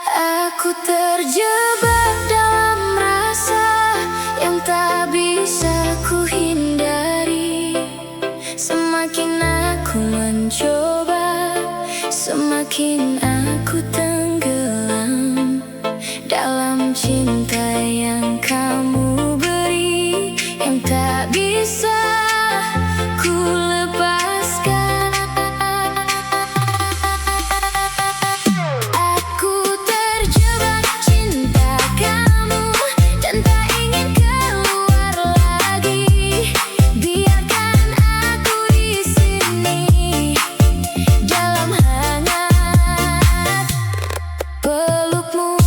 Aku terjebak dalam rasa yang tak bisa ku hindari. Semakin aku mencoba, semakin aku tenggelam dalam cinta yang kamu beri, yang tak bisa ku lepaskan. Aku terjebak cinta kamu dan tak ingin keluar lagi. Biarkan aku di sini dalam hangat pelukmu.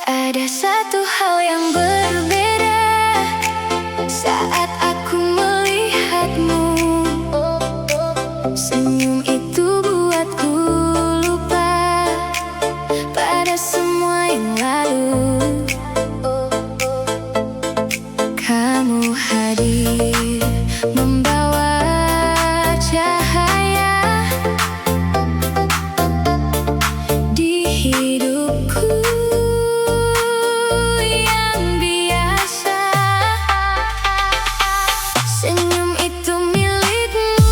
Ada satu hal yang berbeda saat aku melihatmu. Senyum itu buatku lupa pada semua yang lalu. Kamu hadir membawa cahaya di hidupku. Senyum itu milikmu,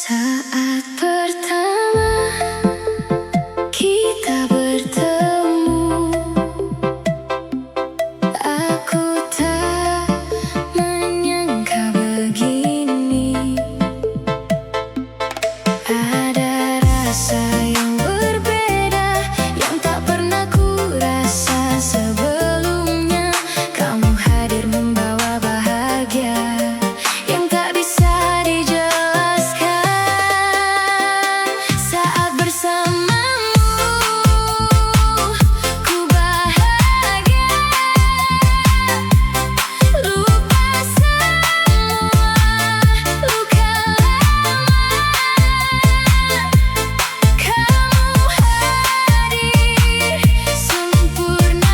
Saat pertama kita bertemu, aku tak menyangka begini. Ada rasa yang berbeda yang tak pernah ku rasa sebelumnya. Kamu hadir membawa bahagia yang tak bisa dijelaskan. Saat bersamamu ku bahagia, lupa semua luka lama. Kamu hadir sempurnakan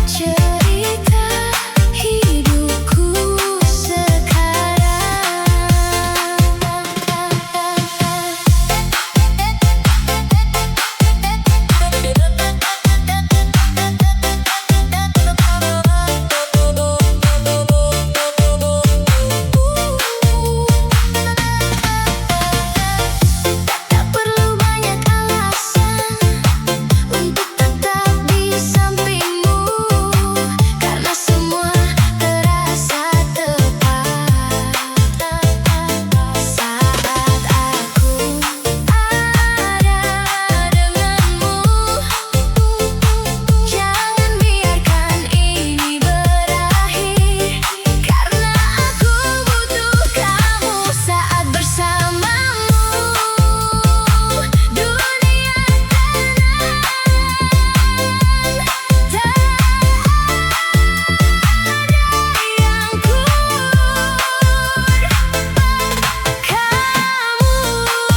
cerita hidupku sekarang. Tak perlu banyak alasan untuk tetap di sampingmu, karena semua terasa tepat. Saat aku ada denganmu, jangan biarkan ini berakhir, karena aku butuh kamu. Saat bersamamu dunia tenang, tak ada yang kurang. Kamu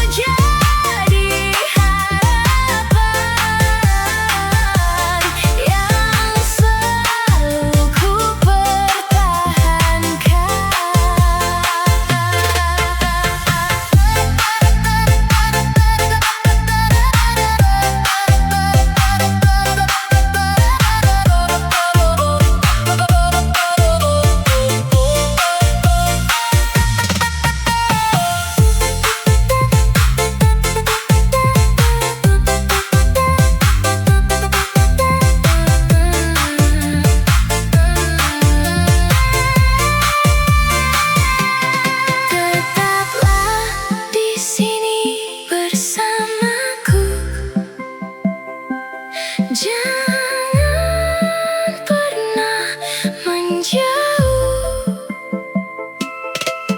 jadi harapan yang selalu ku pertahankan. Tetaplah di sini bersamaku, jangan pernah menjauh,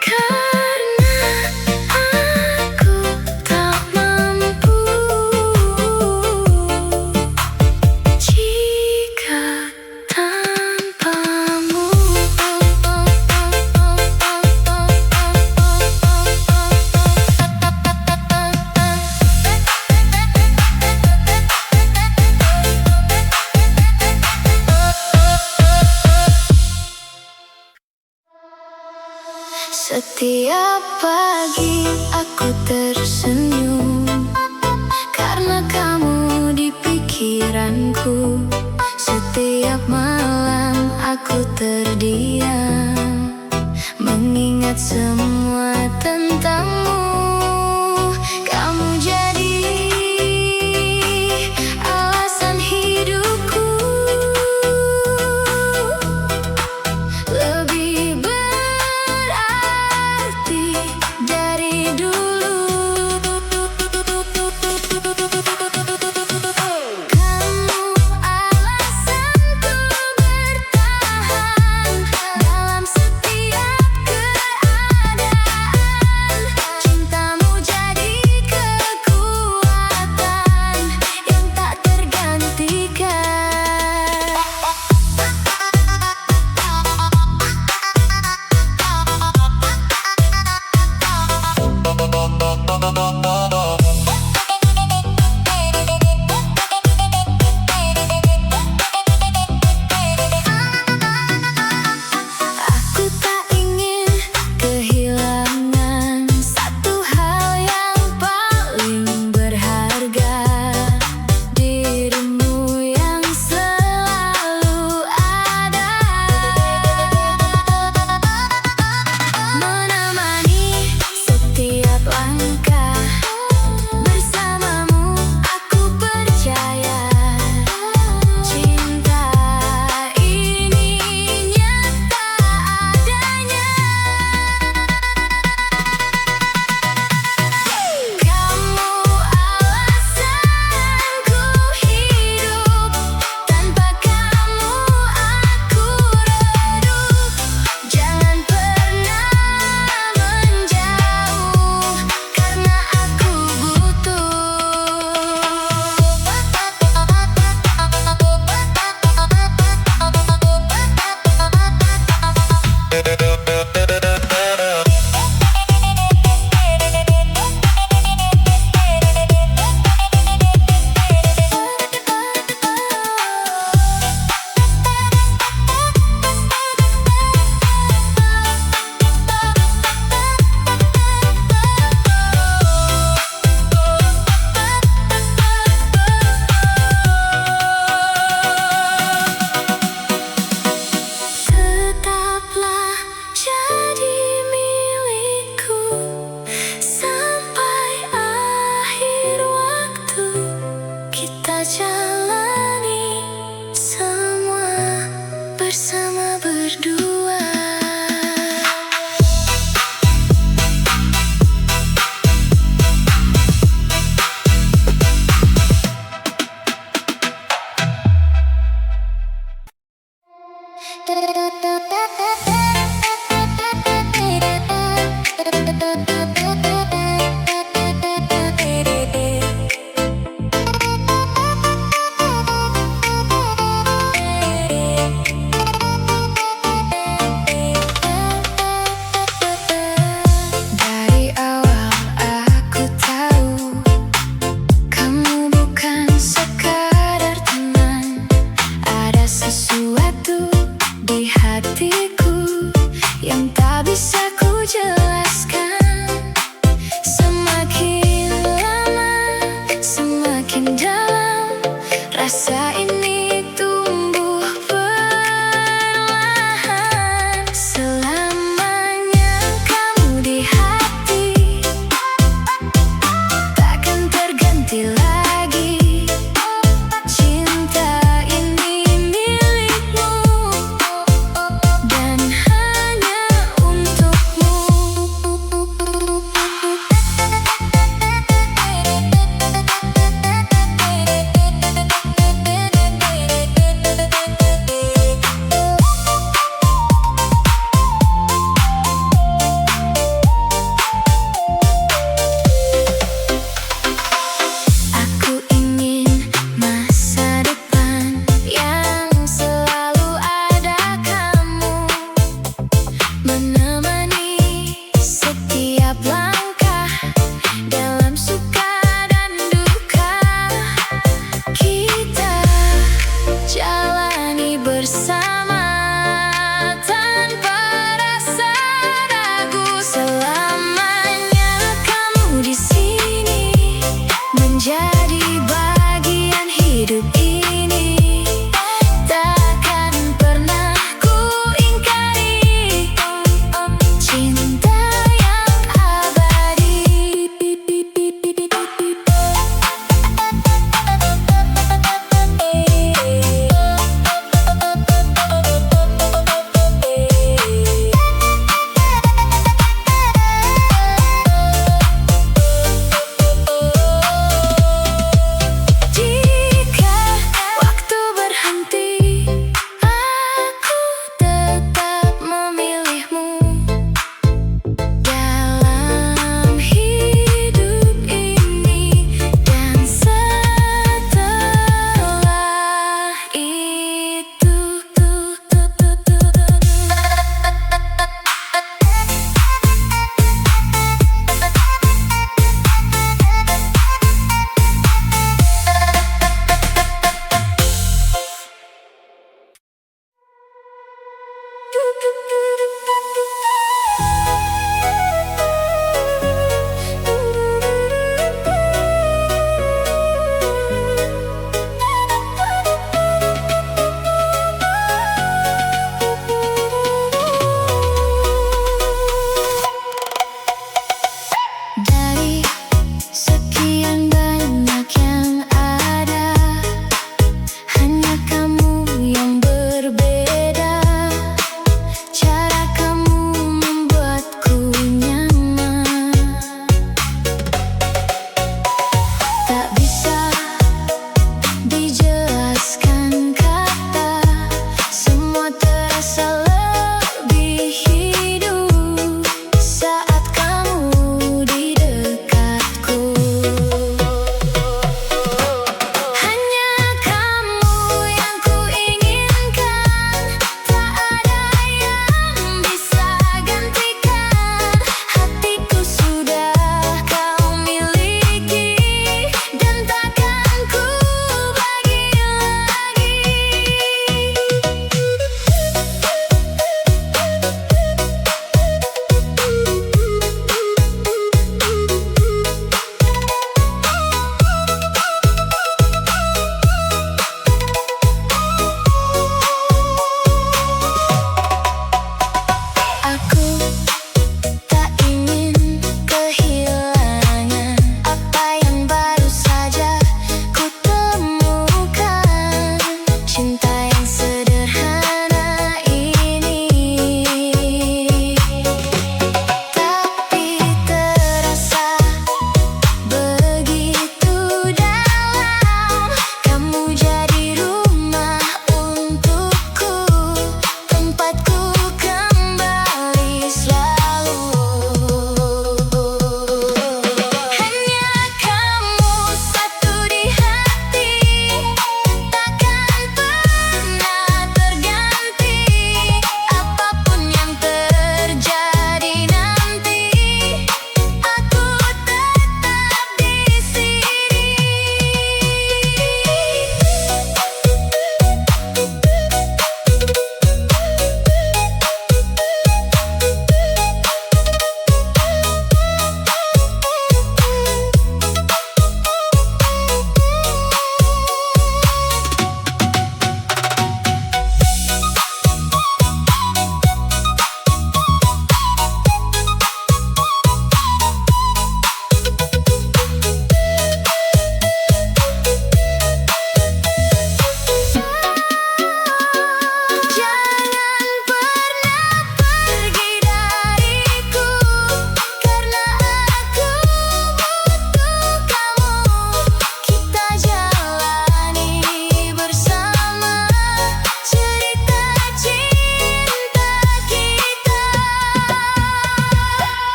karena aku tak mampu jika tanpamu. Setiap pagi aku tersenyum karena kamu di pikiranku. Setiap malam aku terdiam mengingat semua tentangmu. Kamu jadi alasan hidupku lebih berarti dari dulu. Kamu alasanku bertahan dalam setiap keadaan.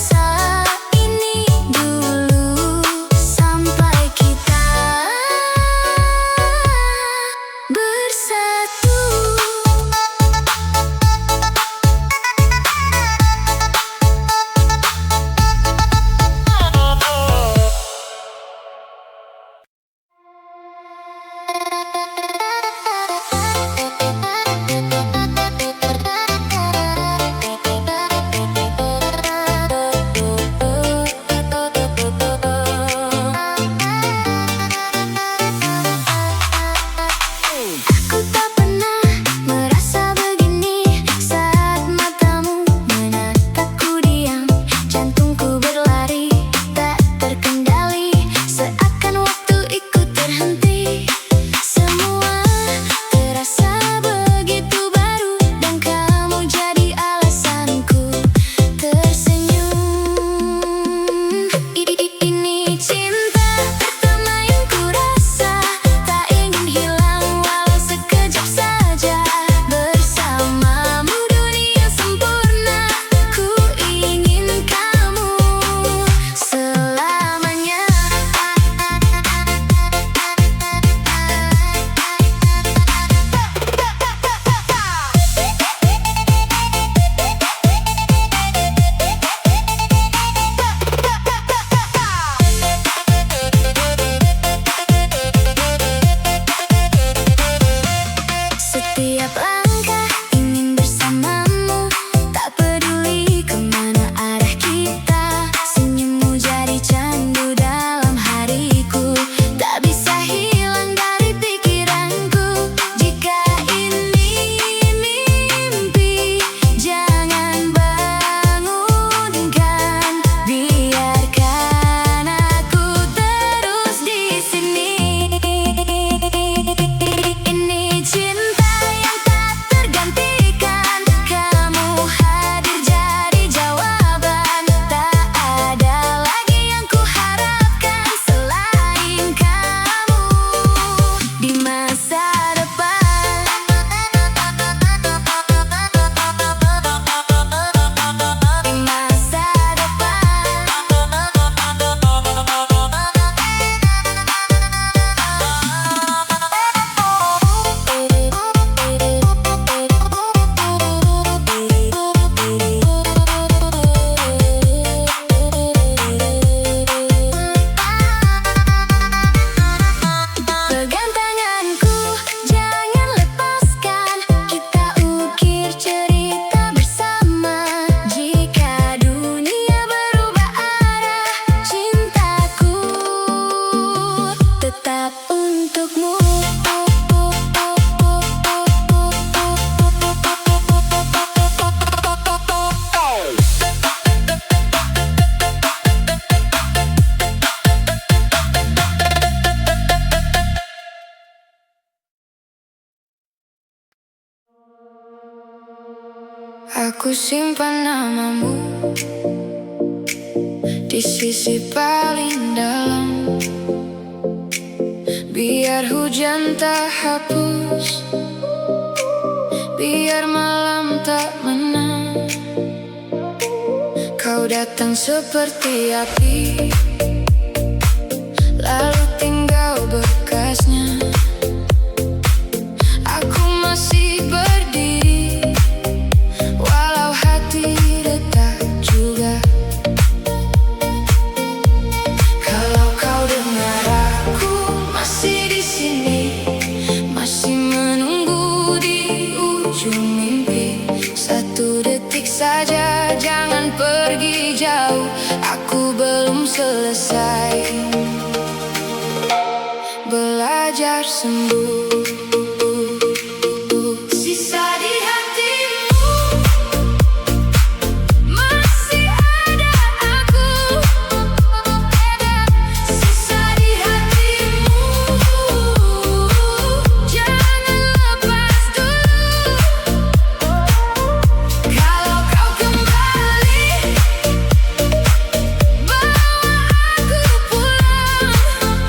rasa ini dulu sampai kita bersatu. Aku tak pernah merasa begini saat matamu menatapku diam. Jantungku berlari tak terkendali, seakan waktu ikut terhenti. Semua terasa begitu baru dan kamu jadi alasanku tersenyum. Ini cinta pertama yang ku rasa, tak ingin hilang walau sekejap saja. Bersamamu dunia sempurna, ku ingin kamu selamanya. Setiap langkah ingin bersamamu, tak peduli kemana arah kita. Senyummu jadi candu dalam hariku, tak bisa hilang dari pikiranku. Jika ini mimpi, jangan bangunkan, biarkan aku terus di sini. Ini cinta yang tak tergantikan, kamu hadir jadi jawaban. Tak ada lagi yang ku harapkan selain kamu di masa depan. Di masa Pegang tanganku, jangan lepaskan, kita ukir cerita bersama. Jika dunia berubah arah, cintaku tetap untukmu. Aku simpan namamu di sisi paling dalam, biar hujan tak hapus, biar malam tak menang. Kau datang seperti api, lalu tinggal bekasnya. Aku masih berdiri, walau hati retak juga. Kalau kau dengar aku masih di sini, masih menunggu di ujung mimpi. Satu detik saja, jangan pergi jauh, aku belum selesai belajar sembuh. Sisa di hatimu masih ada aku, sisa di hatimu jangan lepas dulu. Kalau kau kembali, bawa aku pulang.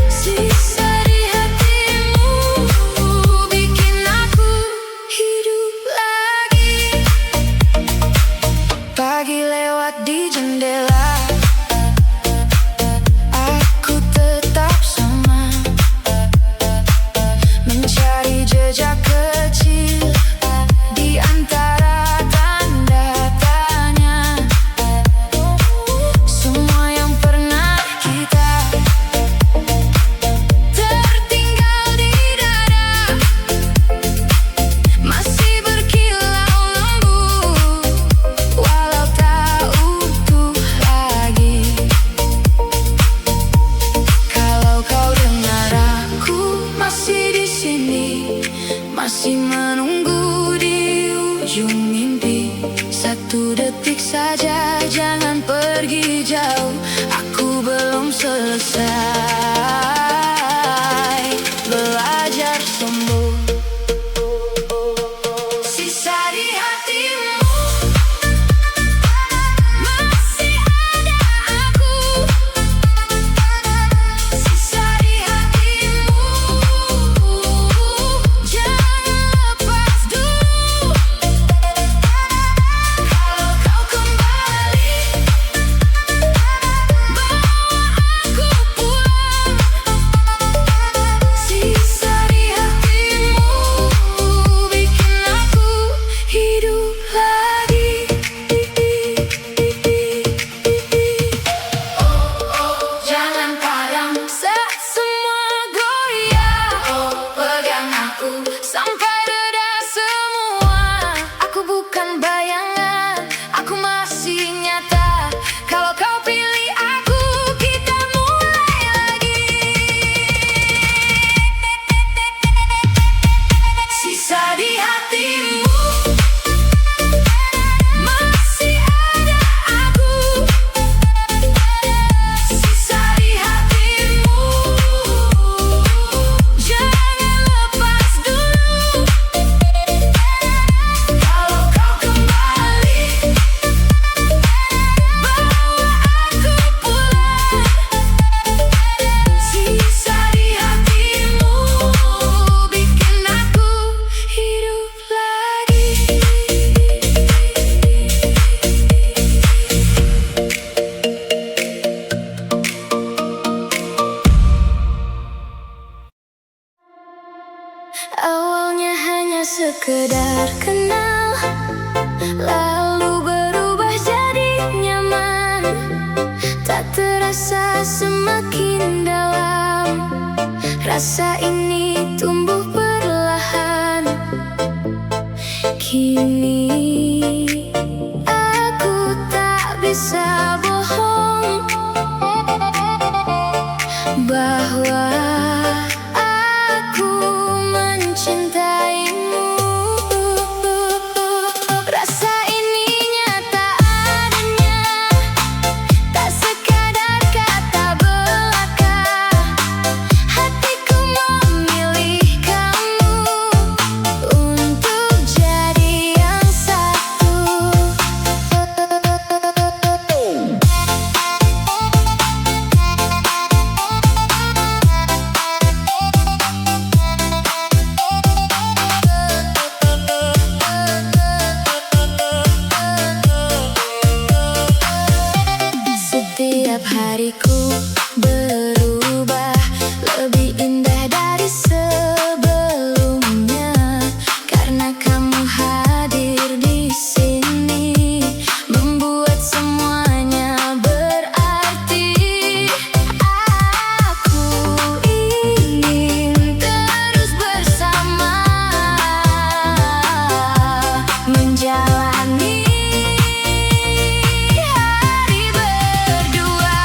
Sisa di hatimu jangan pergi jauh, aku belum selesai belajar sembuh. Sisa di hatimu masih ada aku. Sisa di hatimu, jangan lepas dulu. Kalau kau kembali, bawa aku pulang. Sisa di hatimu bikin aku hidup lagi. Jangan padam saat semua goyah. Pegang aku sampai reda semua. Aku bukan bayangan, aku masih nyata. Kalau kau pilih aku, kita mulai lagi. Sisa di hatimu masih ada aku. Sisa di hatimu, jangan lepas dulu. Kalau kau kembali, bawa aku pulang. Sisa di hatimu bikin aku hidup lagi. Awalnya hanya sekedar kenal, lalu berubah jadi nyaman. Tak terasa semakin dalam, rasa ini tumbuh perlahan. Kini aku tak bisa bohong bahwa aku mencintaimu. Rasa ini nyata adanya, tak sekadar kata belaka. Hatiku memilih kamu untuk jadi yang satu. Setiap hariku berubah lebih indah dari sebelumnya, karena kamu hadir di sini, membuat semuanya berarti. Aku ingin terus bersama, menjalani hari berdua.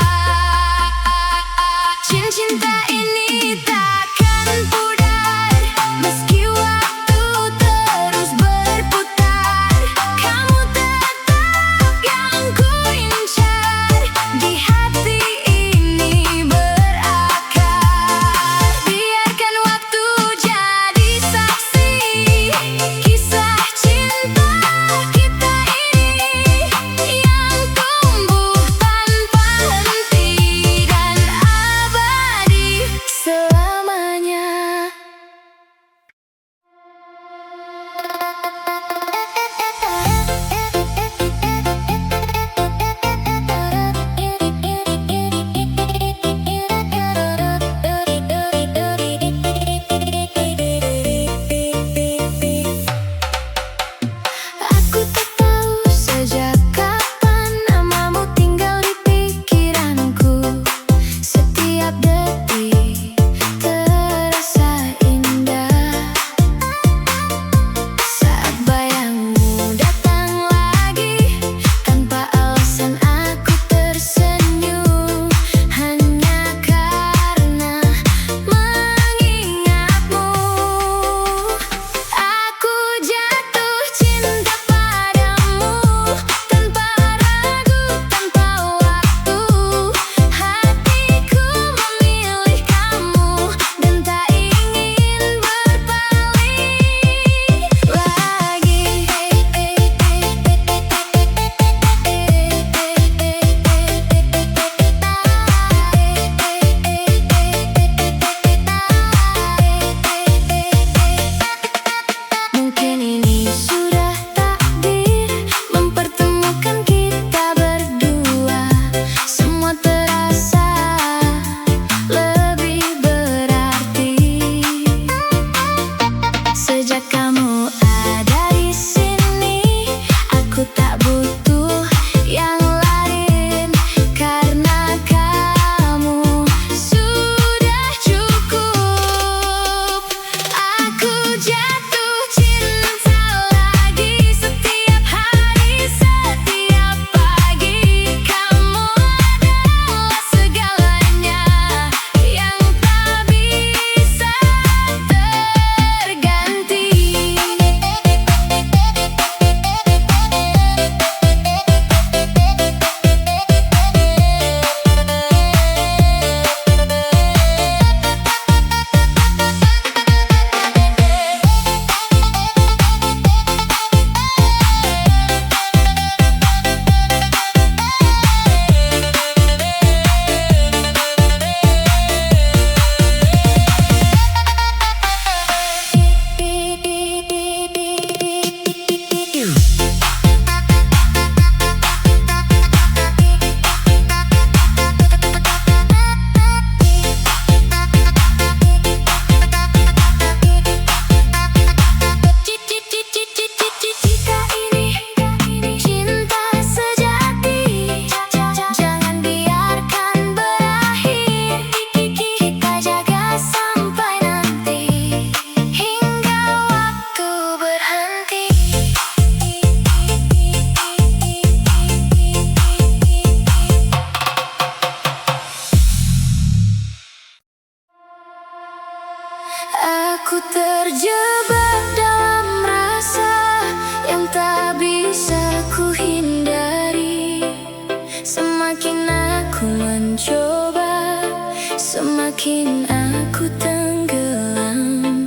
Semakin aku mencoba, semakin aku tenggelam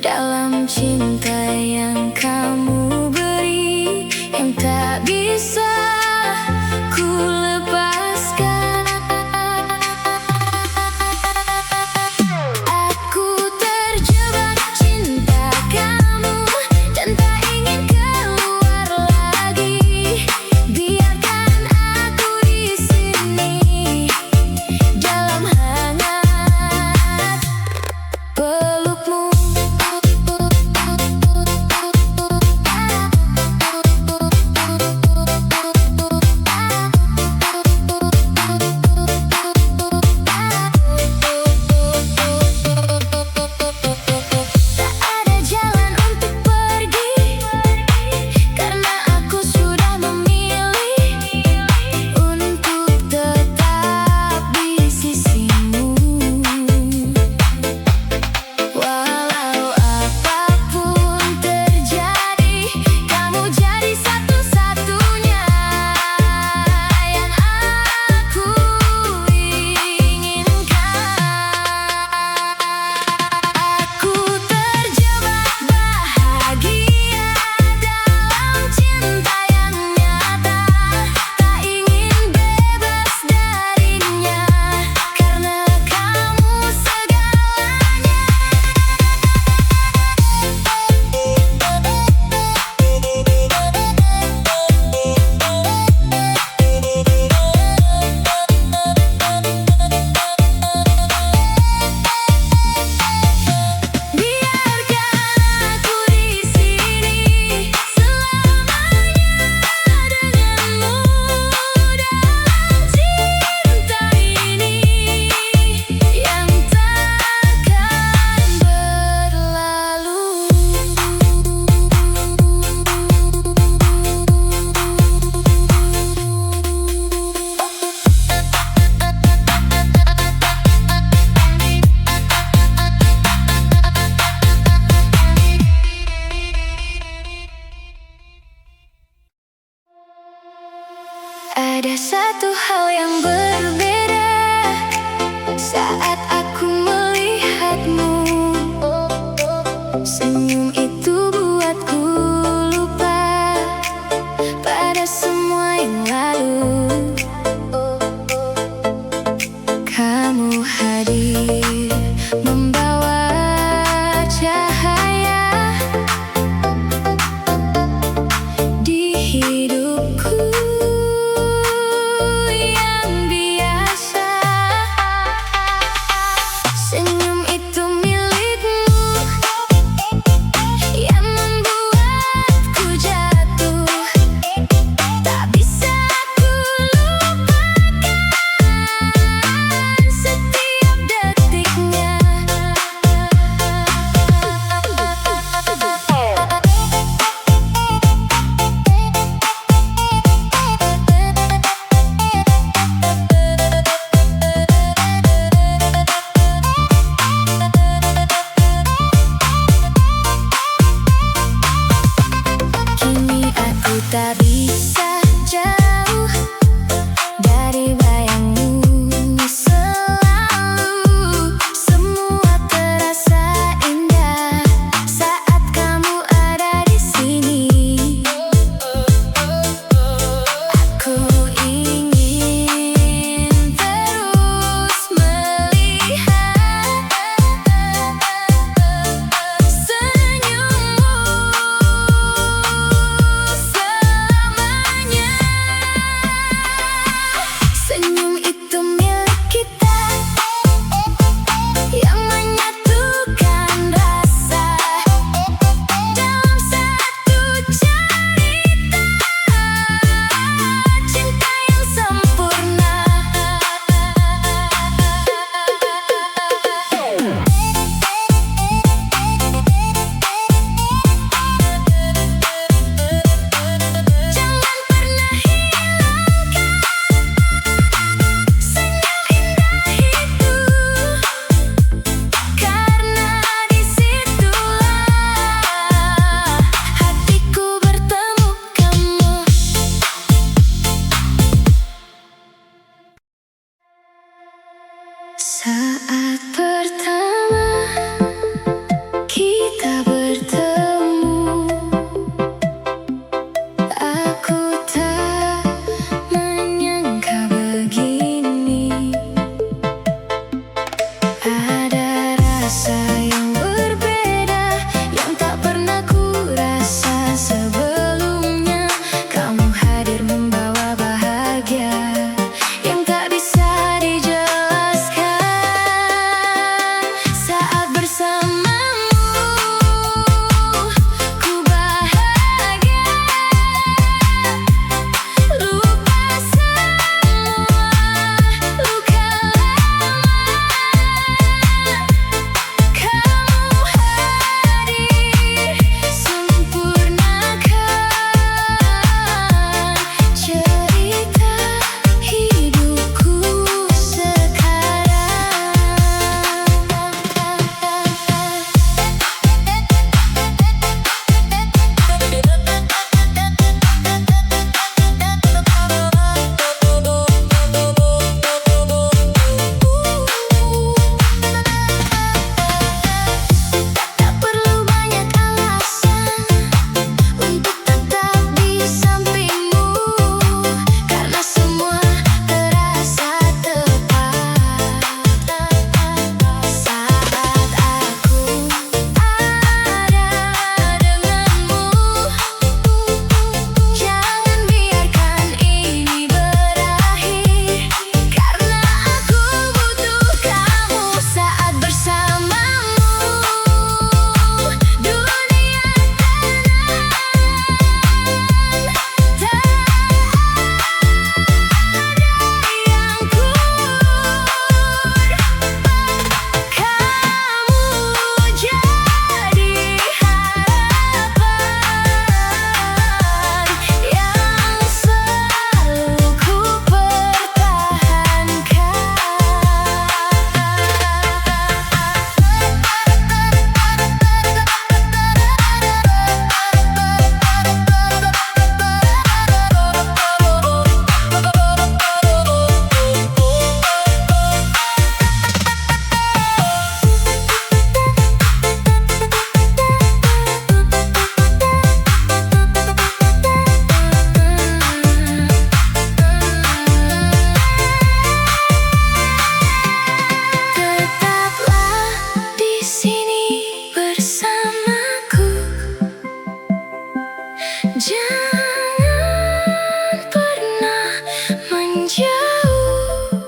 dalam cinta yang kamu beri, yang tak bisa ku lepaskan. Aku terjebak cinta kamu dan tak ingin keluar lagi. Biarkan aku di sini dalam hangat pelukmu. Ada satu hal yang berbeda saat aku melihatmu. Senyum itu buatku lupa pada semua yang lalu. Kamu hadir membawa cahaya di hidupku yang biasa. Saat pertama kita bertemu, aku tak menyangka begini. Ada rasa yang berbeda yang tak pernah ku rasa sebelumnya. Kamu hadir membawa bahagia yang tak bisa dijelaskan. Saat bersamamu ku bahagia, lupa semua luka lama. Kamu hadir sempurnakan cerita hidupku sekarang. Tak perlu banyak alasan untuk tetap di sampingmu, karena semua terasa tepat. Saat aku ada denganmu, jangan biarkan ini berakhir, karena aku butuh kamu. Saat bersamamu dunia tenang, tak ada yang kamu jadi harapan yang selalu ku pertahankan. Tetaplah di sini bersamaku, jangan pernah menjauh,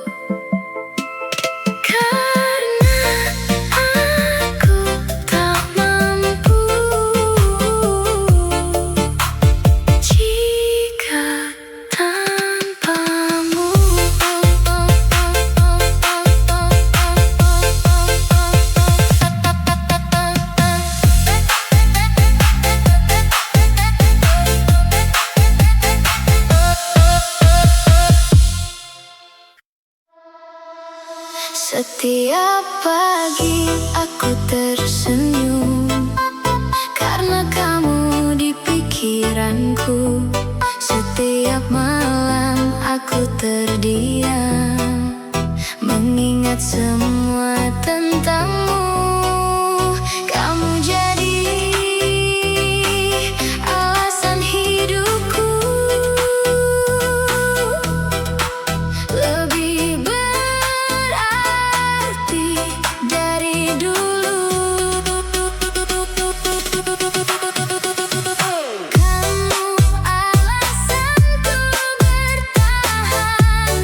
karena aku tak mampu jika tanpamu. Setiap pagi aku tersenyum karena kamu di pikiranku. Setiap malam aku terdiam mengingat semua tentangmu. Kamu jadi alasan hidupku lebih berarti dari dulu. Kamu alasanku bertahan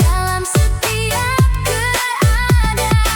dalam setiap keadaan.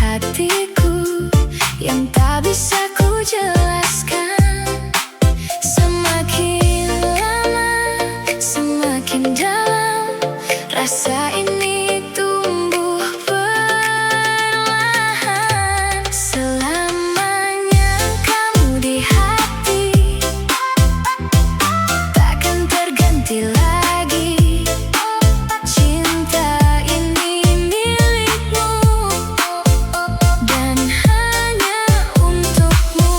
hatiku yang tak bisa ku jelaskan. Semakin lama, semakin dalam rasa ini tumbuh perlahan. Selamanya kamu di hati, takkan terganti lagi. Cinta ini milikmu dan hanya untukmu.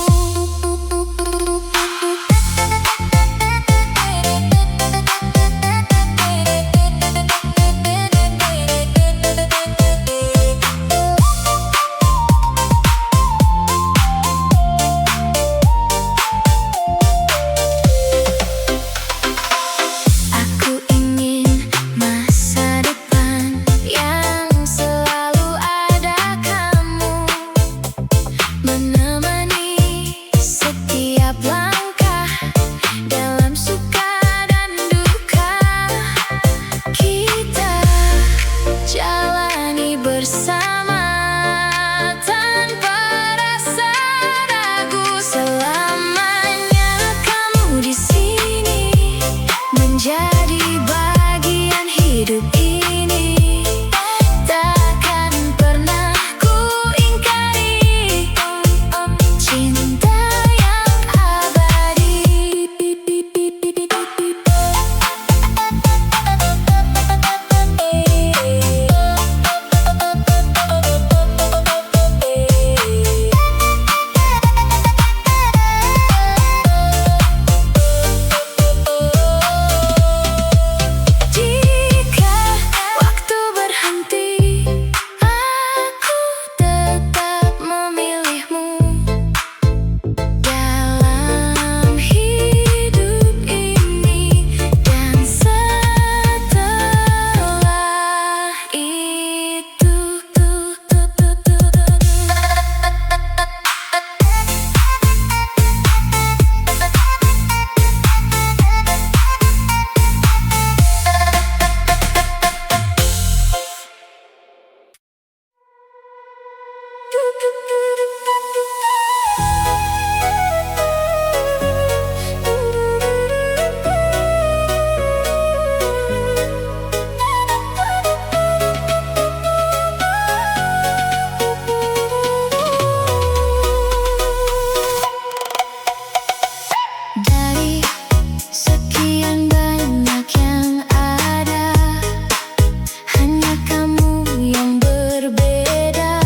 Aku ingin masa depan yang selalu ada kamu, menemani setiap langkah dalam suka dan duka. Kita jalani bersama tanpa rasa ragu. Selamanya kamu di sini menjadi bagian hidup ini. Takkan pernah ku ingkari cinta yang abadi. Jika waktu berhenti, aku tetap memilihmu dalam hidup ini dan setelah itu. Dari sekian banyak yang ada, hanya kamu yang berbeda.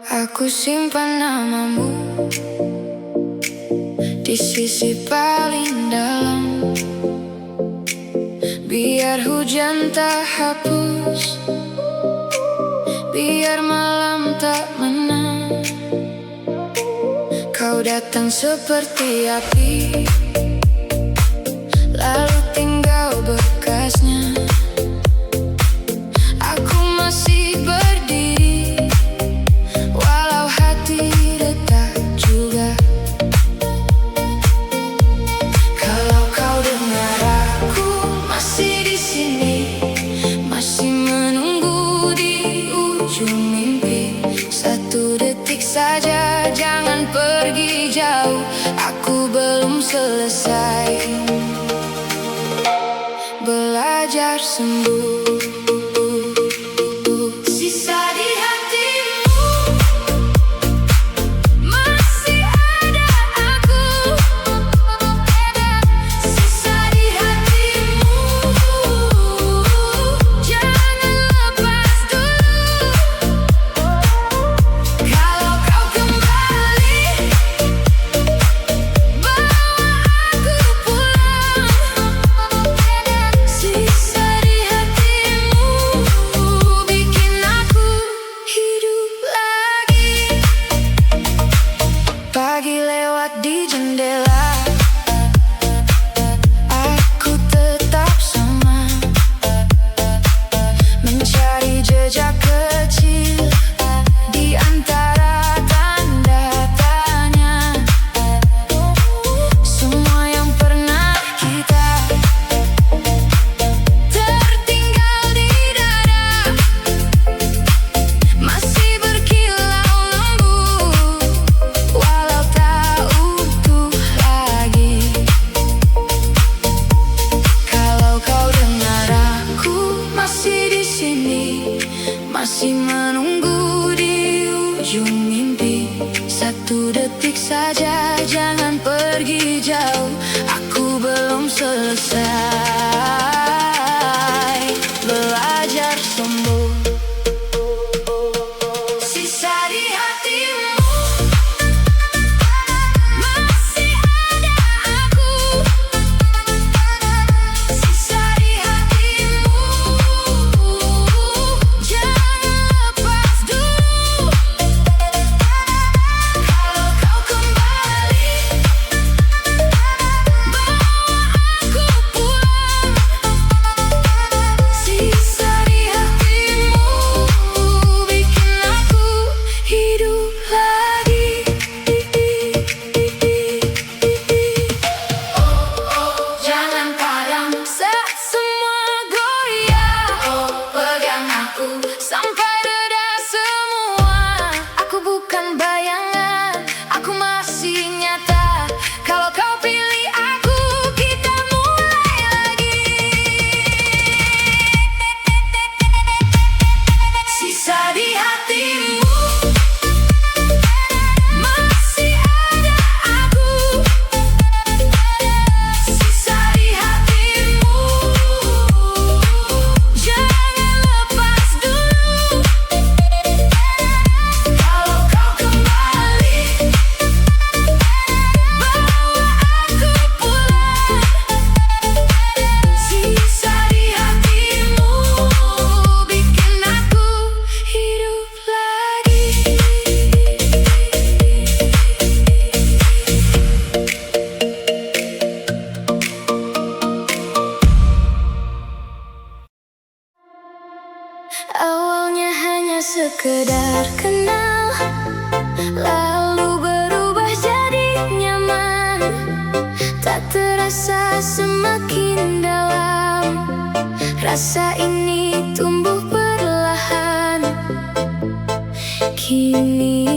Aku simpan namamu di sisi paling dalam, biar hujan tak hapus, biar malam tak menang. Kau datang seperti api, lalu tinggal bekasnya. Aku masih berdiri, walau hati retak juga. Kalau kau dengar aku masih di sini, masih menunggu di ujung mimpi. Satu detik saja, jangan pergi jauh, aku belum selesai belajar sembuh. Sisa di hatimu masih ada aku, sisa di hatimu, jangan lepas dulu. Kalau kau kembali, bawa aku pulang. Sisa di hatimu bikin aku hidup lagi. Pagi lewat di jendela, aku tetap sama, mencari jejak kecil di antara tanda tanya. Semua yang pernah kita tertinggal di dada, masih berkilau lembut, walau tak utuh lagi. Kalau kau dengar aku masih di sini, masih menunggu di ujung mimpi. Satu detik saja, jangan pergi jauh, aku belum selesai belajar sembuh. Sisa di hatimu masih ada aku, sisa di hatimu, jangan lepas dulu. Kalau kau kembali, bawa aku pulang. Sisa di hatimu bikin aku hidup lagi. Jangan padam saat semua goyah. Pegang aku sampai reda semua. Aku bukan bayangan, aku masih nyata. Kalau kau pilih aku, kita mulai lagi. Sisa di hatimu masih ada aku, sisa di hatimu, jangan lepas dulu. Kalau kau kembali, bawa aku pulang. Sisa di hatimu bikin aku hidup lagi. Awalnya hanya sekedar kenal, lalu berubah jadi nyaman. Tak terasa semakin dalam, rasa ini tumbuh perlahan. Kini